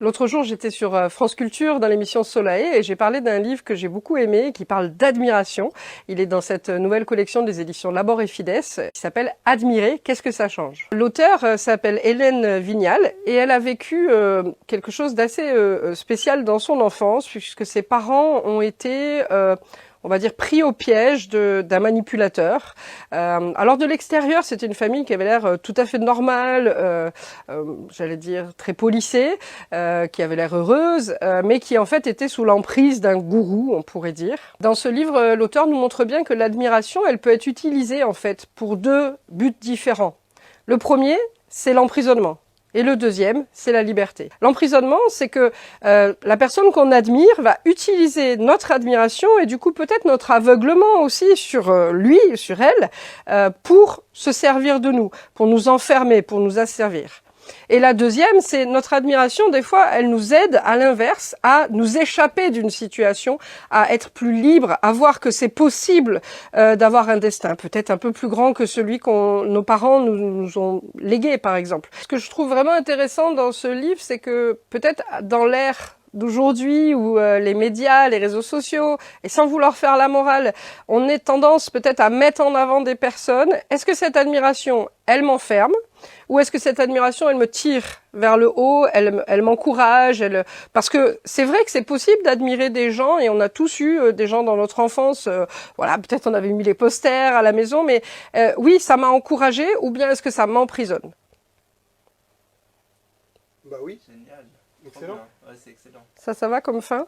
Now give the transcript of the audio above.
L'autre jour, j'étais sur France Culture dans l'émission Soleil et j'ai parlé d'un livre que j'ai beaucoup aimé qui parle d'admiration. Il est dans cette nouvelle collection des éditions Labor et Fides qui s'appelle Admirer, qu'est-ce que ça change? L'auteur s'appelle Hélène Vignal et elle a vécu quelque chose d'assez spécial dans son enfance puisque ses parents ont été on va dire pris au piège d'un manipulateur. Alors de l'extérieur, c'était une famille qui avait l'air tout à fait normale, j'allais dire très policée, qui avait l'air heureuse, mais qui en fait était sous l'emprise d'un gourou, on pourrait dire. Dans ce livre, l'auteur nous montre bien que l'admiration, elle peut être utilisée en fait pour deux buts différents. Le premier, c'est l'emprisonnement. Et le deuxième, c'est la liberté. L'emprisonnement, c'est que la personne qu'on admire va utiliser notre admiration et du coup peut-être notre aveuglement aussi sur lui, sur elle, pour se servir de nous, pour nous enfermer, pour nous asservir. Et la deuxième, c'est notre admiration, des fois, elle nous aide à l'inverse, à nous échapper d'une situation, à être plus libre, à voir que c'est possible d'avoir un destin, peut-être un peu plus grand que celui que nos parents nous ont légué, par exemple. Ce que je trouve vraiment intéressant dans ce livre, c'est que peut-être dans l'ère d'aujourd'hui où les médias, les réseaux sociaux, et sans vouloir faire la morale, on est tendance peut-être à mettre en avant des personnes. Est-ce que cette admiration, elle m'enferme? Ou est-ce que cette admiration, elle me tire vers le haut, elle m'encourage, parce que c'est vrai que c'est possible d'admirer des gens, et on a tous eu des gens dans notre enfance, voilà, peut-être on avait mis les posters à la maison, mais oui, ça m'a encouragé, ou bien est-ce que ça m'emprisonne? Bah oui. Génial. Excellent. Ouais, c'est excellent. Ça va comme fin?